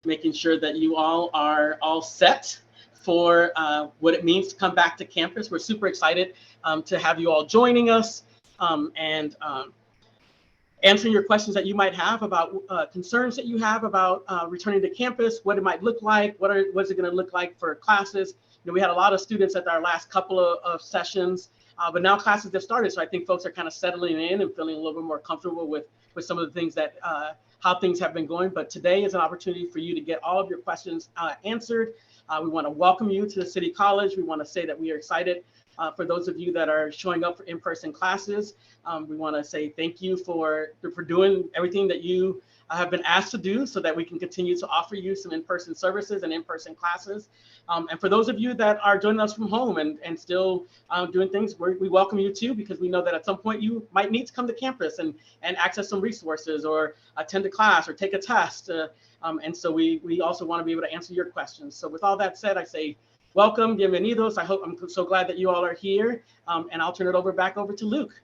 making sure that you all are all set for what it means to come back to campus. We're super excited to have you all joining us and answering your questions that you might have about concerns that you have about returning to campus, what it might look like, what's it going to look like for classes. We had a lot of students at our last couple of sessions, but now classes have started. So I think folks are kind of settling in and feeling a little bit more comfortable with some of the things that how things have been going. But today is an opportunity for you to get all of your questions answered. We want to welcome you to the City College. We want to say that we are excited for those of you that are showing up for in-person classes. We want to say thank you for doing everything that you have been asked to do so that we can continue to offer you some in-person services and in-person classes. And for those of you that are joining us from home and still doing things, we welcome you too, because we know that at some point you might need to come to campus and access some resources or attend a class or take a test. And so we also want to be able to answer your questions. So with all that said, I say welcome, bienvenidos. I'm so glad that you all are here. And I'll turn it back over to Luke.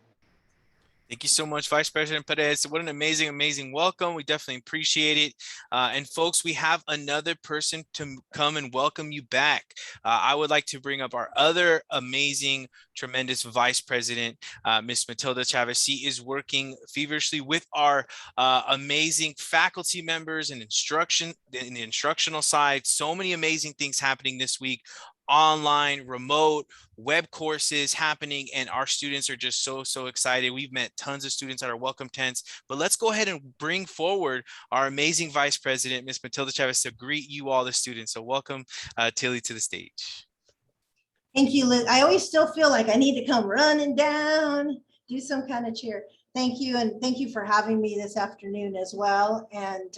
Thank you so much, Vice President Perez. What an amazing, amazing welcome. We definitely appreciate it. And folks, we have another person to come and welcome you back. I would like to bring up our other amazing, tremendous Vice President, Miss Matilda Chavez. She is working feverishly with our amazing faculty members and instruction in the instructional side. So many amazing things happening this week. Online, remote, web courses happening, and our students are just so excited. We've met tons of students at our welcome tents, but let's go ahead and bring forward our amazing Vice President, Miss Matilda Chavez, to greet you all, the students. So welcome, Tilly, to the stage. Thank you, Luke. I always still feel like I need to come running down, do some kind of cheer. Thank you, and thank you for having me this afternoon as well. And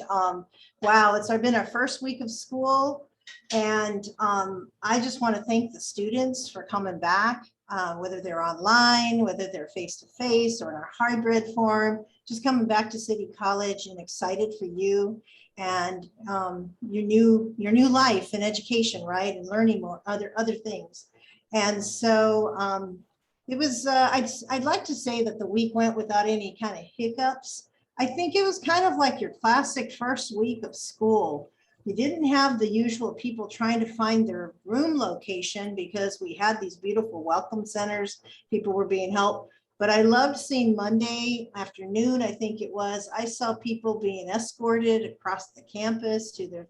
wow, it's been our first week of school. And I just want to thank the students for coming back, whether they're online, whether they're face-to-face or in our hybrid form, just coming back to City College, and excited for you and your new life in education, right? And learning more other things. And so it was, I'd like to say that the week went without any kind of hiccups. I think it was kind of like your classic first week of school. We didn't have the usual people trying to find their room location because we had these beautiful welcome centers. People were being helped. But I loved seeing Monday afternoon, I think it was, I saw people being escorted across the campus to their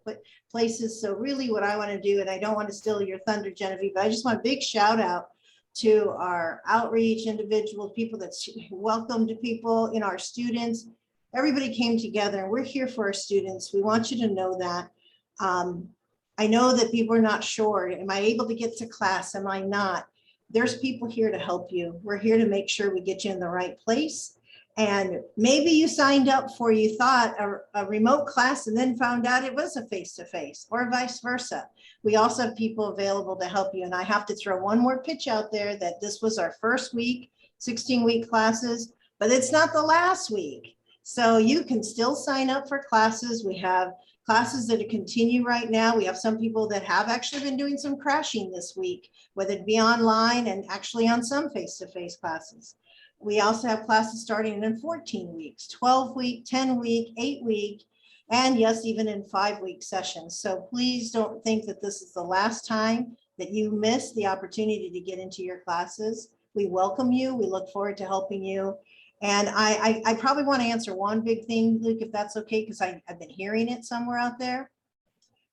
places. So really what I want to do, and I don't want to steal your thunder, Genevieve, but I just want a big shout out to our outreach individuals, people that welcomed people, our students. Everybody came together, and we're here for our students. We want you to know that. I know that people are not sure. Am I able to get to class? Am I not? There's people here to help you. We're here to make sure we get you in the right place. And maybe you signed up for, you thought a remote class and then found out it was a face-to-face, or vice versa. We also have people available to help you. And I have to throw one more pitch out there that this was our first week, 16-week classes, but it's not the last week. So you can still sign up for classes. We have classes that continue right now. We have some people that have actually been doing some crashing this week, whether it be online and actually on some face-to-face classes. We also have classes starting in 14 weeks, 12-week, 10-week, 8-week, and yes, even in 5-week sessions. So please don't think that this is the last time that you miss the opportunity to get into your classes. We welcome you. We look forward to helping you. And I probably want to answer one big thing, Luke, if that's okay, because I've been hearing it somewhere out there.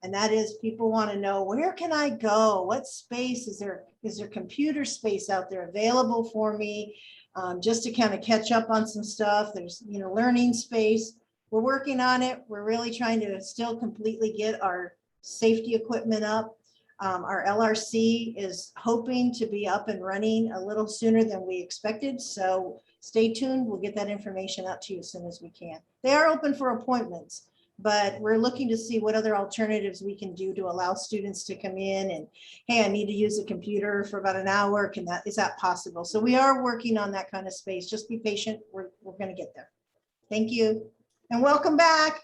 And that is, people want to know, where can I go? What space is there? Is there computer space out there available for me? Just to kind of catch up on some stuff. There's, learning space. We're working on it. We're really trying to still completely get our safety equipment up. Our LRC is hoping to be up and running a little sooner than we expected. So stay tuned. We'll get that information out to you as soon as we can. They are open for appointments, but we're looking to see what other alternatives we can do to allow students to come in and, hey, I need to use a computer for about an hour. Is that possible? So we are working on that kind of space. Just be patient. We're going to get there. Thank you. And welcome back.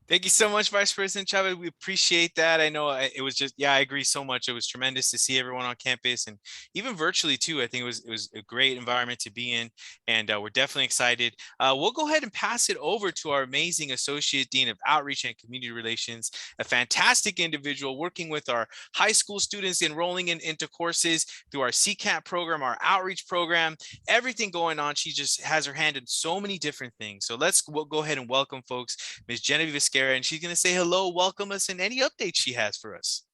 Thank you so much, Vice President Chavez. We appreciate that. I know it was just, yeah, I agree so much. It was tremendous to see everyone on campus and even virtually too. I think it was a great environment to be in, and we're definitely excited. We'll go ahead and pass it over to our amazing Associate Dean of Outreach and Community Relations, a fantastic individual working with our high school students, enrolling into courses through our CCAP program, our outreach program, everything going on. She just has her hand in so many different things. So we'll go ahead and welcome folks, Ms. Genevieve Esquera, and she's going to say hello, welcome us, and any updates she has for us.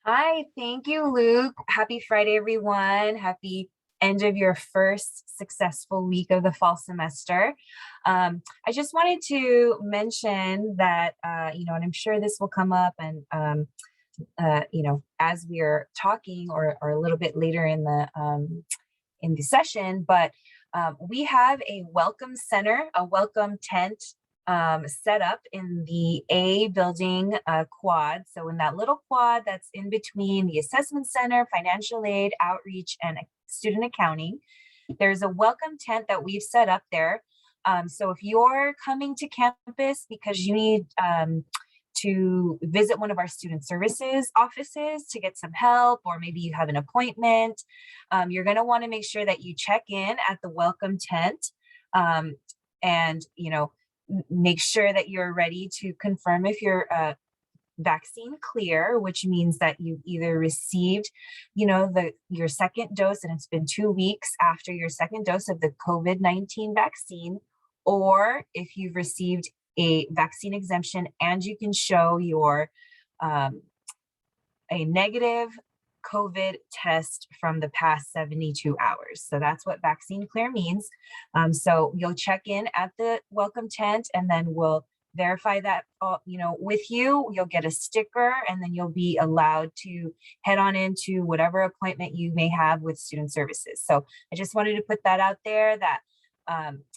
Hi, thank you, Luke. Happy Friday, everyone. Happy end of your first successful week of the fall semester. I just wanted to mention that, and I'm sure this will come up and, as we're talking or a little bit later in the session, but we have a welcome center, a welcome tent set up in the A building quad. So in that little quad that's in between the assessment center, financial aid, outreach, and student accounting, there's a welcome tent that we've set up there. So if you're coming to campus because you need to visit one of our student services offices to get some help, or maybe you have an appointment, you're going to want to make sure that you check in at the welcome tent, and make sure that you're ready to confirm if you're vaccine clear, which means that you either received, your second dose and it's been 2 weeks after your second dose of the COVID-19 vaccine, or if you've received a vaccine exemption and you can show your a negative COVID test from the past 72 hours. So that's what vaccine clear means. So you'll check in at the welcome tent and then we'll verify that, with you. You'll get a sticker and then you'll be allowed to head on into whatever appointment you may have with student services. So I just wanted to put that out there, that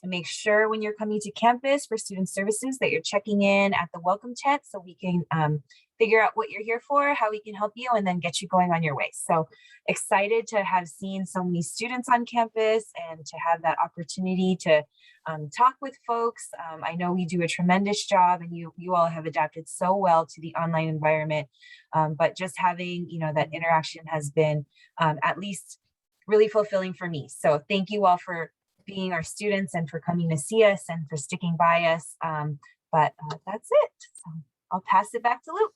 make sure when you're coming to campus for student services that you're checking in at the welcome tent so we can figure out what you're here for, how we can help you, and then get you going on your way. So excited to have seen so many students on campus and to have that opportunity to talk with folks. I know we do a tremendous job and you all have adapted so well to the online environment, but just having, that interaction has been at least really fulfilling for me. So thank you all for being our students and for coming to see us and for sticking by us. But that's it. So I'll pass it back to Luke.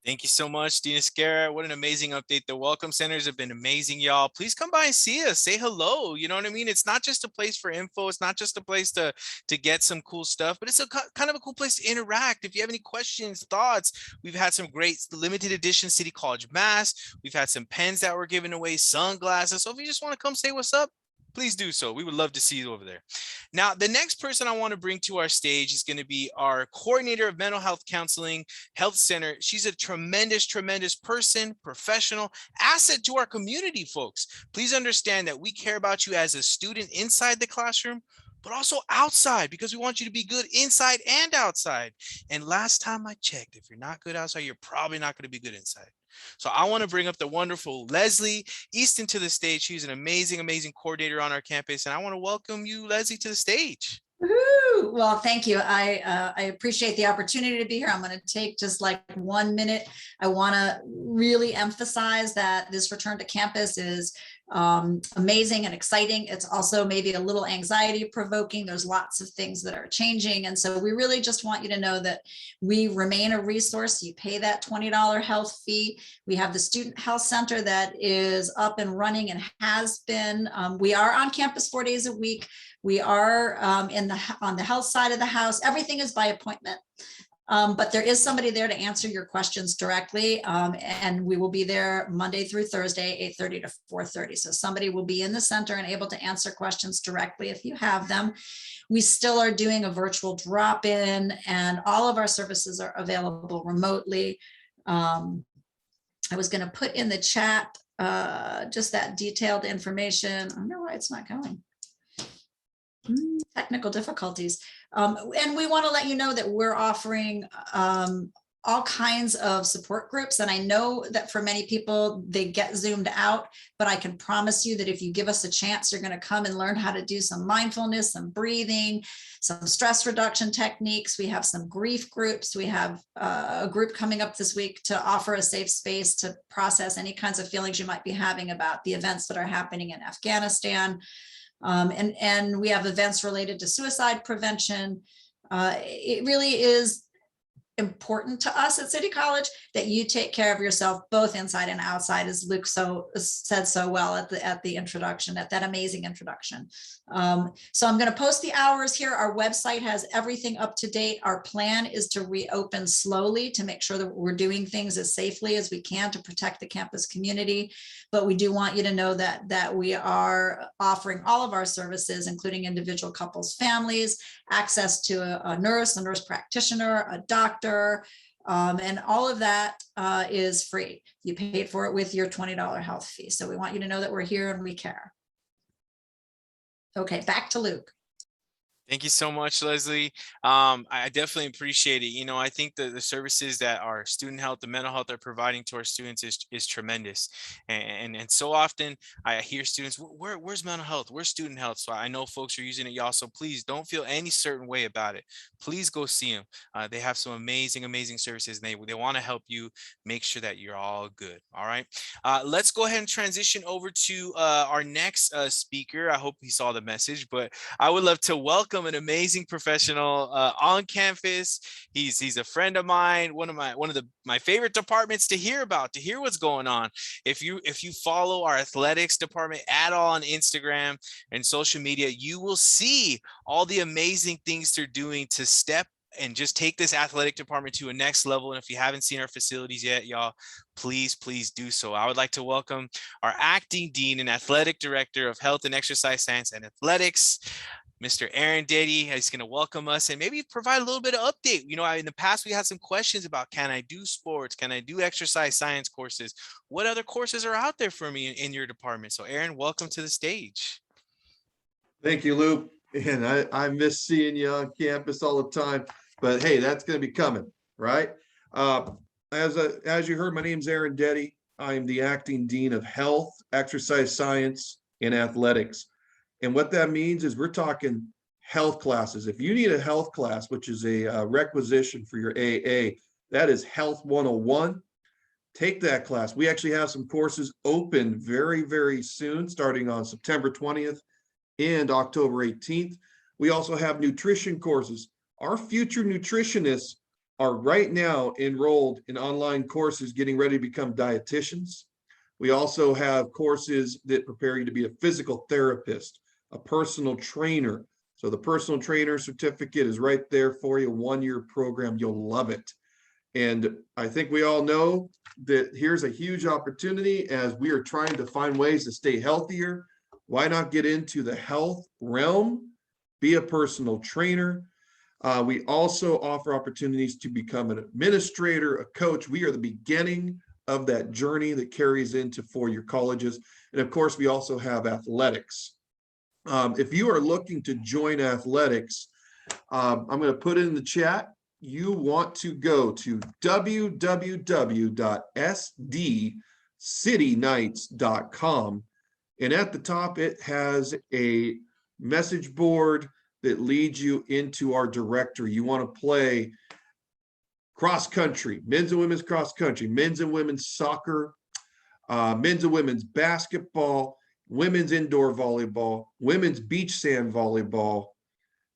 Thank you so much, Dean Esquera. What an amazing update. The welcome centers have been amazing, y'all. Please come by and see us. Say hello. You know what I mean? It's not just a place for info. It's not just a place to get some cool stuff, but it's a kind of a cool place to interact. If you have any questions, thoughts, we've had some great limited edition City College masks. We've had some pens that were given away, sunglasses. So if you just want to come say what's up, please do so. We would love to see you over there. Now, the next person I want to bring to our stage is going to be our coordinator of mental health counseling, health center. She's a tremendous, tremendous person, professional, asset to our community, folks. Please understand that we care about you as a student inside the classroom, but also outside, because we want you to be good inside and outside. And last time I checked, if you're not good outside, you're probably not going to be good inside. So I want to bring up the wonderful Leslie Easton to the stage. She's an amazing, amazing coordinator on our campus. And I want to welcome you, Leslie, to the stage. Woo-hoo. Well, thank you. I appreciate the opportunity to be here. I'm going to take just like 1 minute. I want to really emphasize that this return to campus is amazing and exciting. It's also maybe a little anxiety provoking. There's lots of things that are changing. And so we really just want you to know that we remain a resource. You pay that $20 health fee. We have the Student Health Center that is up and running and has been. We are on campus 4 days a week. We are on the health side of the house. Everything is by appointment. But there is somebody there to answer your questions directly. And we will be there Monday through Thursday, 8:30 to 4:30. So somebody will be in the center and able to answer questions directly if you have them. We still are doing a virtual drop-in and all of our services are available remotely. I was going to put in the chat just that detailed information. I don't know why it's not going. Technical difficulties. And we want to let you know that we're offering all kinds of support groups. And I know that for many people, they get zoomed out, but I can promise you that if you give us a chance, you're going to come and learn how to do some mindfulness, some breathing, some stress reduction techniques. We have some grief groups. We have a group coming up this week to offer a safe space to process any kinds of feelings you might be having about the events that are happening in Afghanistan. And we have events related to suicide prevention. It really is important to us at City College that you take care of yourself both inside and outside, as Luke said so well at the introduction, at that amazing introduction. So I'm going to post the hours here. Our website has everything up to date. Our plan is to reopen slowly to make sure that we're doing things as safely as we can to protect the campus community. But we do want you to know that we are offering all of our services, including individual couples, families, access to a nurse practitioner, a doctor, and all of that is free. You paid for it with your $20 health fee. So we want you to know that we're here and we care. Okay, back to Luke. Thank you so much, Leslie. I definitely appreciate it. You know, I think the services that our student health, the mental health are providing to our students is tremendous. And so often I hear students, where's mental health? Where's student health? So I know folks are using it, y'all. So please don't feel any certain way about it. Please go see them. They have some amazing, amazing services. And they want to help you make sure that you're all good. All right. Let's go ahead and transition over to our next speaker. I hope he saw the message, but I would love to welcome an amazing professional on campus. He's a friend of mine, one of my favorite departments to hear about, to hear what's going on. If you follow our athletics department at all on Instagram and social media, you will see all the amazing things they're doing to step and just take this athletic department to a next level. And if you haven't seen our facilities yet, y'all, please do so. I would like to welcome our acting dean and athletic director of health and exercise science and athletics, Mr. Aaron Diddy. He's going to welcome us and maybe provide a little bit of update. You know, in the past, we had some questions about, can I do sports? Can I do exercise science courses? What other courses are out there for me in your department? So Aaron, welcome to the stage. Thank you, Luke. And I miss seeing you on campus all the time, but hey, that's going to be coming, right? As you heard, my name's Aaron Diddy. I'm the acting dean of health, exercise science, and athletics. And what that means is we're talking health classes. If you need a health class, which is a requisition for your AA, that is Health 101. Take that class. We actually have some courses open very, very soon, starting on September 20th and October 18th. We also have nutrition courses. Our future nutritionists are right now enrolled in online courses getting ready to become dietitians. We also have courses that prepare you to be a physical therapist, a personal trainer. So the personal trainer certificate is right there for you, one-year program. You'll love it. And I think we all know that here's a huge opportunity as we are trying to find ways to stay healthier. Why not get into the health realm, be a personal trainer? We also offer opportunities to become an administrator, a coach. We are the beginning of that journey that carries into four-year colleges. And of course, we also have athletics. If you are looking to join athletics, I'm going to put it in the chat. You want to go to www.sdcitynights.com. And at the top, it has a message board that leads you into our directory. You want to play cross country, men's and women's cross country, men's and women's soccer, men's and women's basketball, women's indoor volleyball, women's beach sand volleyball.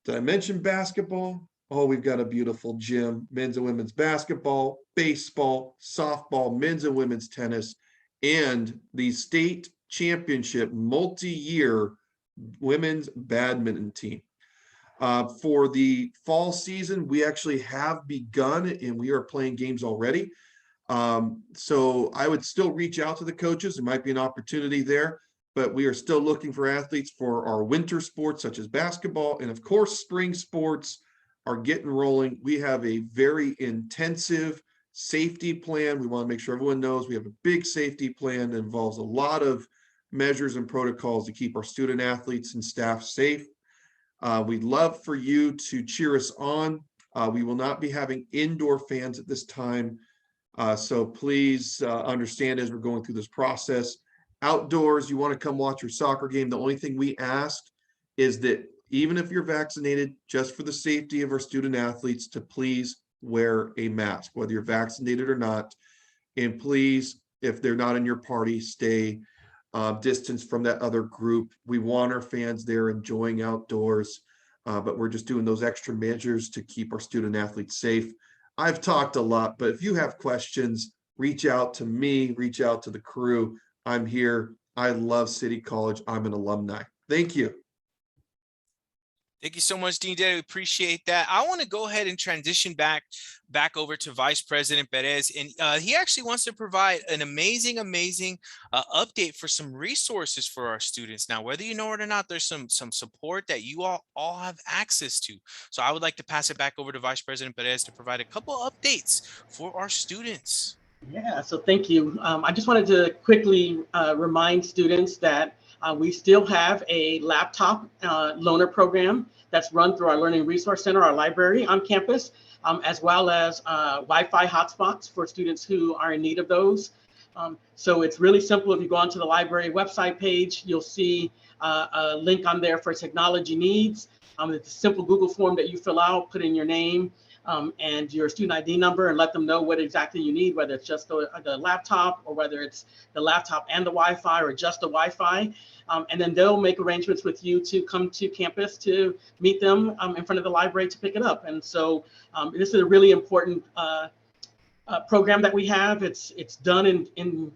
Did I mention basketball? Oh, we've got a beautiful gym, men's and women's basketball, baseball, softball, men's and women's tennis, and the state championship multi-year women's badminton team. For the fall season, we actually have begun and we are playing games already. So I would still reach out to the coaches. There might be an opportunity there, but we are still looking for athletes for our winter sports, such as basketball. And of course, spring sports are getting rolling. We have a very intensive safety plan. We want to make sure everyone knows we have a big safety plan that involves a lot of measures and protocols to keep our student athletes and staff safe. We'd love for you to cheer us on. We will not be having indoor fans at this time. So please understand as we're going through this process. Outdoors, you want to come watch your soccer game. The only thing we asked is that even if you're vaccinated, just for the safety of our student athletes, to please wear a mask, whether you're vaccinated or not. And please, if they're not in your party, stay distance from that other group. We want our fans there enjoying outdoors, but we're just doing those extra measures to keep our student athletes safe. I've talked a lot, but if you have questions, reach out to me, reach out to the crew. I'm here. I love City College. I'm an alumni. Thank you. Thank you so much, Dean Daddy. We appreciate that. I want to go ahead and transition back over to Vice President Perez. And he actually wants to provide an amazing update for some resources for our students. Now, whether you know it or not, there's some support that you all have access to. So I would like to pass it back over to Vice President Perez to provide a couple updates for our students. Yeah, so thank you. I just wanted to quickly remind students that we still have a laptop loaner program that's run through our Learning Resource Center, our library on campus, as well as Wi-Fi hotspots for students who are in need of those. So it's really simple. If you go onto the library website page, you'll see a link on there for technology needs. It's a simple Google form that you fill out, put in your name and your student ID number, and let them know what exactly you need, whether it's just the laptop or whether it's the laptop and the Wi-Fi or just the Wi-Fi. And then they'll make arrangements with you to come to campus to meet them in front of the library to pick it up. And so this is a really important program that we have. It's done in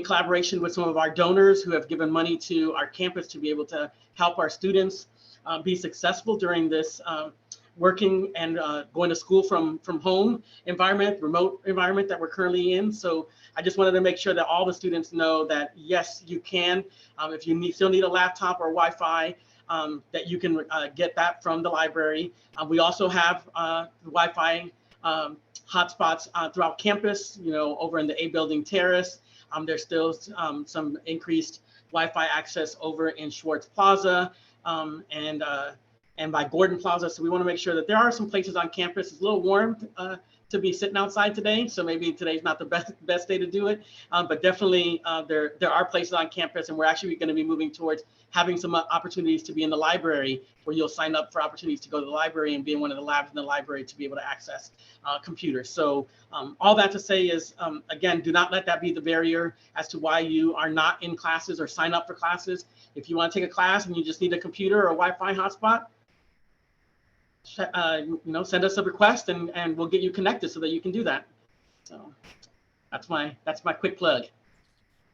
collaboration with some of our donors who have given money to our campus to be able to help our students be successful during this working and going to school from home environment, remote environment that we're currently in. So I just wanted to make sure that all the students know that yes, you can. If you still need a laptop or Wi-Fi, that you can get that from the library. We also have Wi-Fi hotspots throughout campus. You know, over in the A building terrace, there's still some increased Wi-Fi access over in Schwartz Plaza and by Gordon Plaza. So we want to make sure that there are some places on campus. It's a little warm to be sitting outside today, so maybe today's not the best day to do it, but definitely there are places on campus, and we're actually going to be moving towards having some opportunities to be in the library, where you'll sign up for opportunities to go to the library and be in one of the labs in the library to be able to access computers. So all that to say is, again, do not let that be the barrier as to why you are not in classes or sign up for classes. If you want to take a class and you just need a computer or a Wi-Fi hotspot, send us a request and we'll get you connected so that you can do that. So that's my quick plug.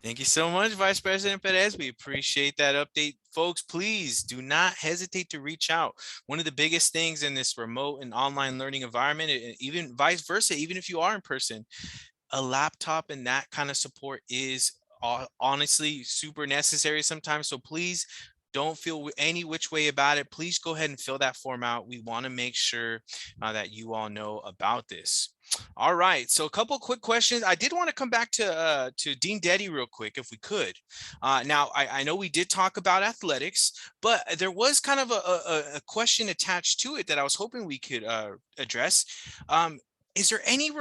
Thank you so much, Vice President Perez. We appreciate that update. Folks, please do not hesitate to reach out. One of the biggest things in this remote and online learning environment, and even vice versa, even if you are in person, a laptop and that kind of support is honestly super necessary sometimes. So please don't feel any which way about it. Please go ahead and fill that form out. We want to make sure that you all know about this. All right, so a couple quick questions. I did want to come back to Dean Deddy real quick, if we could. Now, I know we did talk about athletics, but there was kind of a question attached to it that I was hoping we could address. Is there any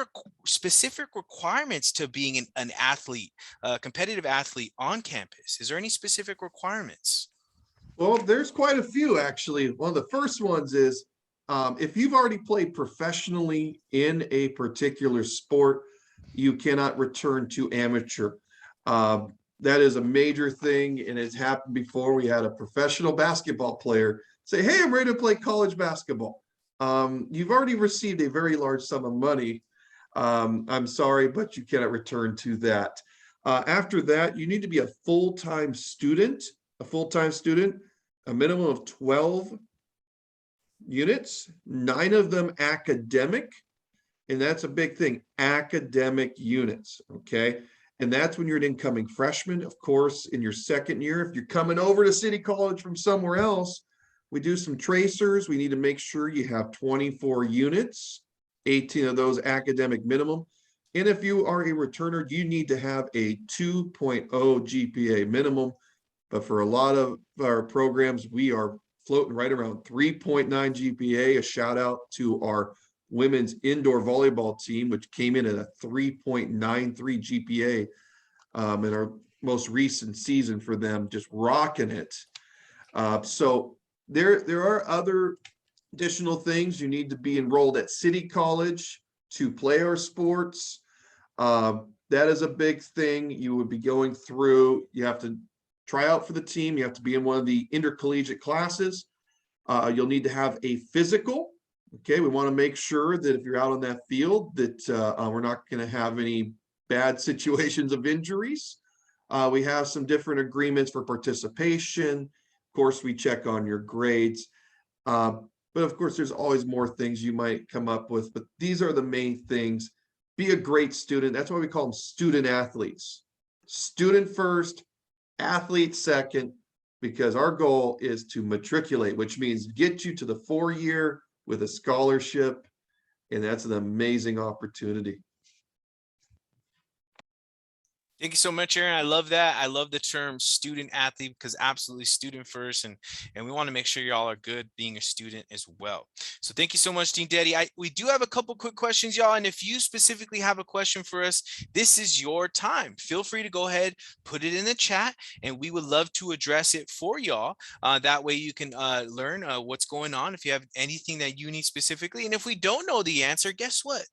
specific requirements to being an athlete, a competitive athlete on campus? Is there any specific requirements? Well, there's quite a few, actually. One of the first ones is if you've already played professionally in a particular sport, you cannot return to amateur. That is a major thing, and it's happened before. We had a professional basketball player say, "Hey, I'm ready to play college basketball." You've already received a very large sum of money. I'm sorry, but you cannot return to that. After that, you need to be a full-time student, a minimum of 12 units, 9 of them academic. And that's a big thing, academic units, okay? And that's when you're an incoming freshman. Of course, in your second year, if you're coming over to City College from somewhere else, we do some tracers. We need to make sure you have 24 units, 18 of those academic minimum. And if you are a returner, you need to have a 2.0 GPA minimum. But for a lot of our programs, we are floating right around 3.9 GPA. A shout out to our women's indoor volleyball team, which came in at a 3.93 GPA in our most recent season for them, just rocking it. So there are other additional things. You need to be enrolled at City College to play our sports. That is a big thing you would be going through. You have to try out for the team. You have to be in one of the intercollegiate classes. You'll need to have a physical. Okay, we want to make sure that if you're out on that field that we're not going to have any bad situations of injuries. We have some different agreements for participation. Of course, we check on your grades. But of course, there's always more things you might come up with. But these are the main things. Be a great student. That's why we call them student athletes. Student first, athlete second, because our goal is to matriculate, which means get you to the 4-year with a scholarship. And that's an amazing opportunity. Thank you so much, Aaron. I love that. I love the term student athlete because absolutely student first. And we want to make sure y'all are good being a student as well. So thank you so much, Dean Deddy. We do have a couple quick questions, y'all. And if you specifically have a question for us, this is your time. Feel free to go ahead, put it in the chat, and we would love to address it for y'all. That way you can learn what's going on if you have anything that you need specifically. And if we don't know the answer, guess what?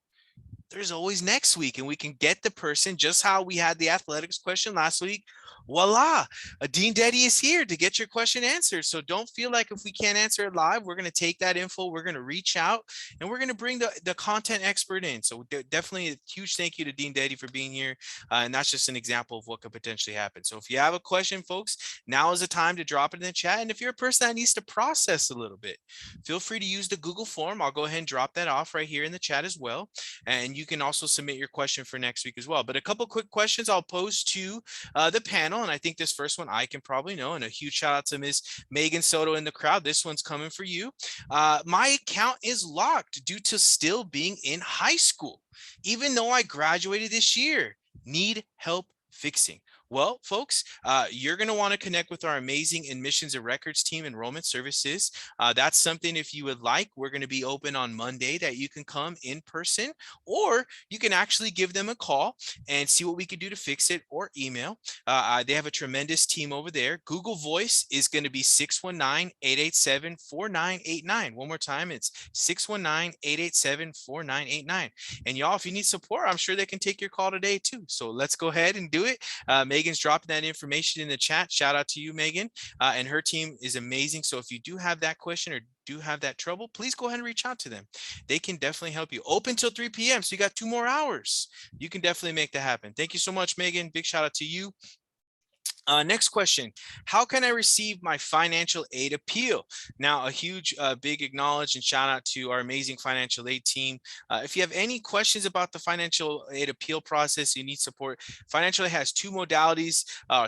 There's always next week, and we can get the person just how we had the athletics question last week. Voila, Dean Deddy is here to get your question answered. So don't feel like if we can't answer it live, we're going to take that info, we're going to reach out, and we're going to bring the content expert in. So definitely a huge thank you to Dean Deddy for being here. And that's just an example of what could potentially happen. So if you have a question, folks, now is the time to drop it in the chat. And if you're a person that needs to process a little bit, feel free to use the Google form. I'll go ahead and drop that off right here in the chat as well. And you can also submit your question for next week as well. But a couple quick questions I'll pose to the panel. And I think this first one I can probably know. And a huge shout out to Ms. Megan Soto in the crowd. This one's coming for you. My account is locked due to still being in high school, even though I graduated this year. Need help fixing? Well, folks, you're going to want to connect with our amazing admissions and records team, enrollment services. That's something, if you would like, we're going to be open on Monday that you can come in person, or you can actually give them a call and see what we can do to fix it, or email. They have a tremendous team over there. Google Voice is going to be 619-887-4989. One more time, it's 619-887-4989. And y'all, if you need support, I'm sure they can take your call today too. So let's go ahead and do it. Megan's dropping that information in the chat. Shout out to you, Megan. And her team is amazing. So if you do have that question or do have that trouble, please go ahead and reach out to them. They can definitely help you. Open till 3 p.m. So you got 2 more hours. You can definitely make that happen. Thank you so much, Megan. Big shout out to you. Next question, how can I receive my financial aid appeal? Now, a huge, big acknowledge and shout out to our amazing financial aid team. If you have any questions about the financial aid appeal process, you need support. Financial aid has 2 modalities,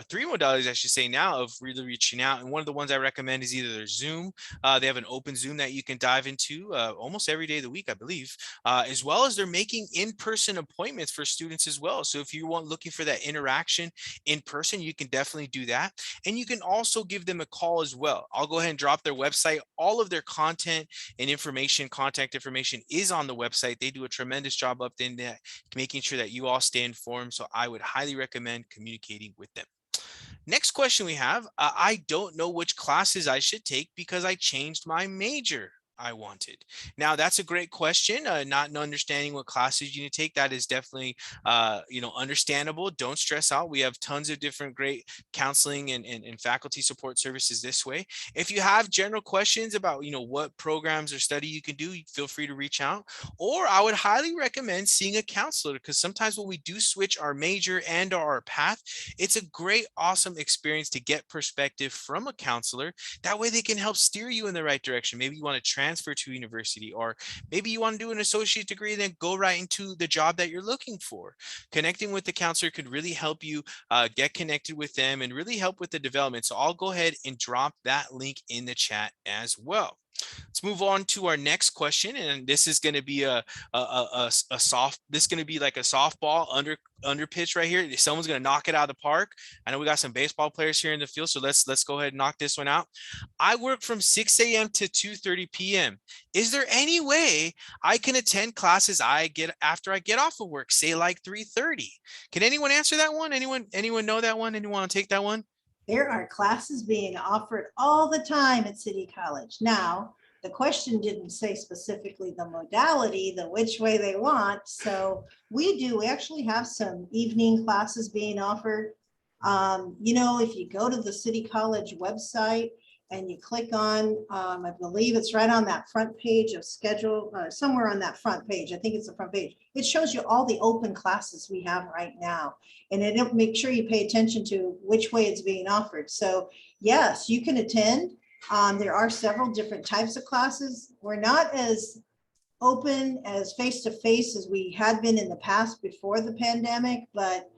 3 modalities, I should say now, of really reaching out. And one of the ones I recommend is either their Zoom. They have an open Zoom that you can dive into almost every day of the week, I believe, as well as they're making in-person appointments for students as well. So if you want looking for that interaction in person, you can definitely do that. And you can also give them a call as well. I'll go ahead and drop their website. All of their content and information, contact information is on the website. They do a tremendous job up in that, making sure that you all stay informed. So I would highly recommend communicating with them. Next question we have, I don't know which classes I should take because I changed my major I wanted. Now, that's a great question. Not understanding what classes you need to take, that is definitely, understandable. Don't stress out. We have tons of different great counseling and faculty support services this way. If you have general questions about, what programs or study you can do, feel free to reach out. Or I would highly recommend seeing a counselor, because sometimes when we do switch our major and our path, it's a great, awesome experience to get perspective from a counselor. That way they can help steer you in the right direction. Maybe you want to transfer to university, or maybe you want to do an associate degree and then go right into the job that you're looking for. Connecting with the counselor could really help you get connected with them and really help with the development. So I'll go ahead and drop that link in the chat as well. Let's move on to our next question, and this is going to be a soft. This is going to be like a softball under pitch right here. Someone's going to knock it out of the park. I know we got some baseball players here in the field, so let's go ahead and knock this one out. I work from 6 a.m. to 2:30 p.m. Is there any way I can attend classes I get after I get off of work, say like 3:30? Can anyone answer that one? Anyone know that one? Anyone want to take that one? There are classes being offered all the time at City College. Now, the question didn't say specifically the modality, the which way they want. So we actually have some evening classes being offered. If you go to the City College website and you click on, I believe it's right on that front page of schedule, somewhere on that front page. I think it's the front page. It shows you all the open classes we have right now. And it'll make sure you pay attention to which way it's being offered. So yes, you can attend. There are several different types of classes. We're not as open as face-to-face as we had been in the past before the pandemic, but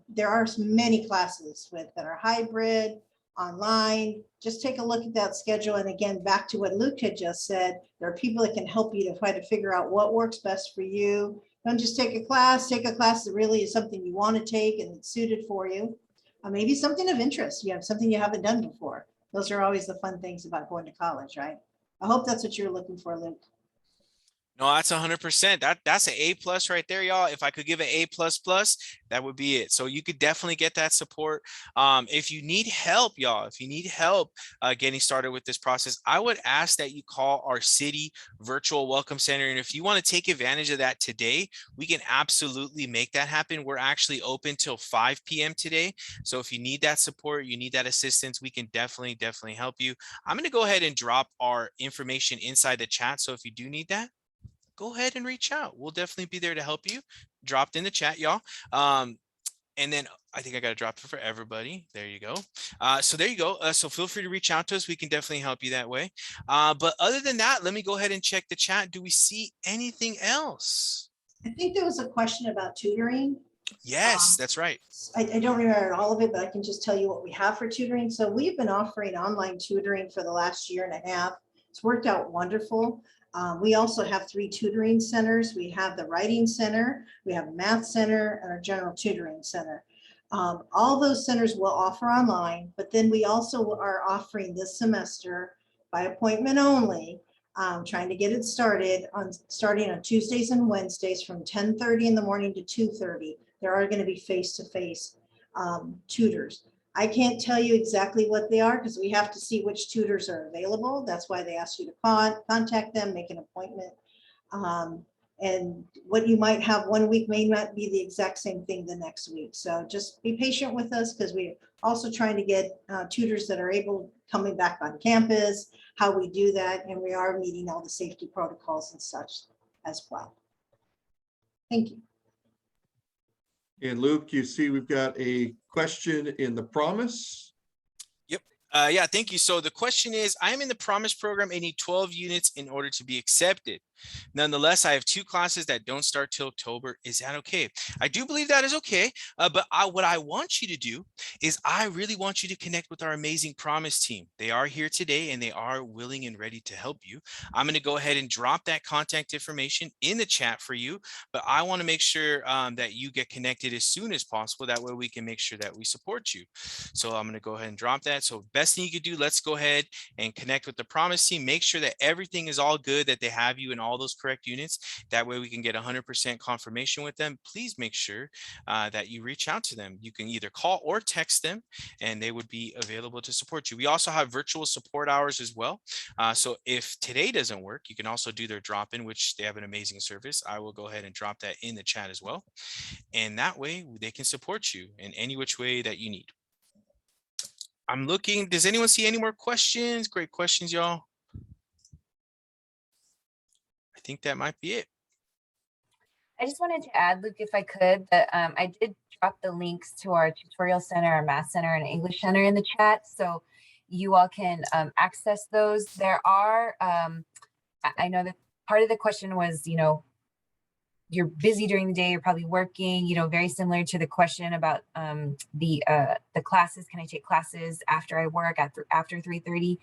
there are many classes that are hybrid, online. Just take a look at that schedule. And again, back to what Luke had just said, there are people that can help you to try to figure out what works best for you. Don't just take a class that really is something you want to take and it's suited for you. Maybe something of interest. You have something you haven't done before. Those are always the fun things about going to college, right? I hope that's what you're looking for, Luke. No, that's 100%. That's an A+ right there, y'all. If I could give an A++, that would be it. So you could definitely get that support. If you need help, y'all, getting started with this process, I would ask that you call our city virtual welcome center. And if you want to take advantage of that today, we can absolutely make that happen. We're actually open till 5 p.m. today. So if you need that support, you need that assistance, we can definitely help you. I'm going to go ahead and drop our information inside the chat. So if you do need that, go ahead and reach out. We'll definitely be there to help you. Dropped in the chat, y'all. And then I think I got to drop it for everybody. There you go. So there you go. So feel free to reach out to us. We can definitely help you that way. But other than that, let me go ahead and check the chat. Do we see anything else? I think there was a question about tutoring. Yes, that's right. I don't remember all of it, but I can just tell you what we have for tutoring. So we've been offering online tutoring for the last year and a half. It's worked out wonderful. We also have 3 tutoring centers. We have the writing center, we have a math center, and our general tutoring center. All those centers will offer online, but then we also are offering this semester by appointment only, trying to get it starting on Tuesdays and Wednesdays from 10:30 in the morning to 2:30. There are going to be face-to-face tutors. I can't tell you exactly what they are because we have to see which tutors are available. That's why they ask you to contact them, make an appointment. And what you might have one week may not be the exact same thing the next week. So just be patient with us because we're also trying to get tutors that are coming back on campus, how we do that. And we are meeting all the safety protocols and such as well. Thank you. And Luke, you see we've got a question in the promise. Yeah, thank you. So the question is, I am in the Promise program. I need 12 units in order to be accepted. Nonetheless, I have 2 classes that don't start till October. Is that okay? I do believe that is okay. But what I want you to do is I really want you to connect with our amazing Promise team. They are here today and they are willing and ready to help you. I'm going to go ahead and drop that contact information in the chat for you. But I want to make sure that you get connected as soon as possible. That way we can make sure that we support you. So I'm going to go ahead and drop that. So best thing you could do, let's go ahead and connect with the Promise team. Make sure that everything is all good, that they have you in all those correct units. That way we can get 100% confirmation with them. Please make sure that you reach out to them. You can either call or text them and they would be available to support you. We also have virtual support hours as well. So if today doesn't work, you can also do their drop-in, which they have an amazing service. I will go ahead and drop that in the chat as well. And that way they can support you in any which way that you need. I'm looking, does anyone see any more questions? Great questions, y'all. I think that might be it. I just wanted to add, Luke, if I could, that I did drop the links to our tutorial center, our math center, and English center in the chat, so you all can access those. There are, I know that part of the question was, you're busy during the day, you're probably working, you know, very similar to the question about the classes. Can I take classes after I work after 3:30?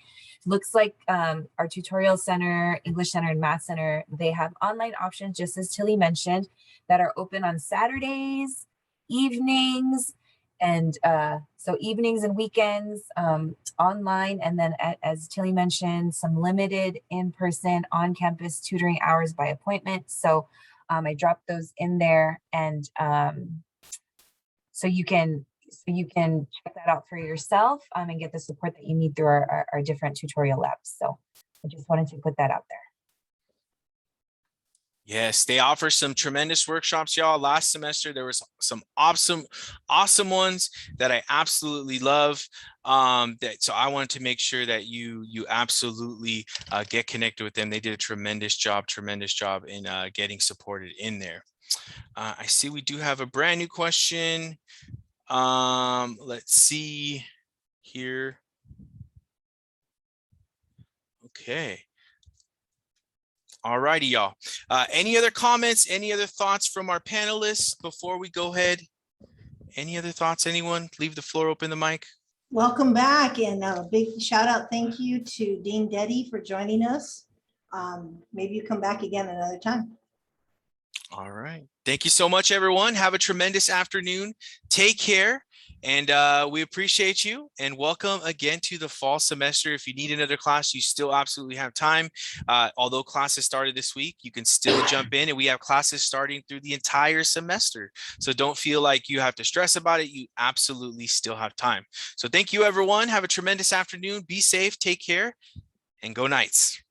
Looks like our tutorial center, English center, and math center, they have online options, just as Tilly mentioned, that are open on Saturdays, evenings, and so evenings and weekends online, and then as Tilly mentioned, some limited in-person on-campus tutoring hours by appointment. So I dropped those in there, and so you can check that out for yourself and get the support that you need through our different tutorial labs. So I just wanted to put that out there. Yes, they offer some tremendous workshops, y'all. Last semester, there was some awesome ones that I absolutely love. So I wanted to make sure that you absolutely get connected with them. They did a tremendous job in getting supported in there. I see we do have a brand new question. Let's see here. Okay. All righty, y'all. Any other comments, any other thoughts from our panelists before we go ahead? Any other thoughts, anyone? Leave the floor open, the mic. Welcome back, and a big shout out, thank you to Dean Deddy for joining us. Maybe you come back again another time. All right. Thank you so much, everyone. Have a tremendous afternoon. Take care. And we appreciate you, and welcome again to the fall semester. If you need another class, you still absolutely have time. Although classes started this week, you can still jump in, and we have classes starting through the entire semester. So don't feel like you have to stress about it. You absolutely still have time. So thank you, everyone. Have a tremendous afternoon. Be safe, take care, and go Knights.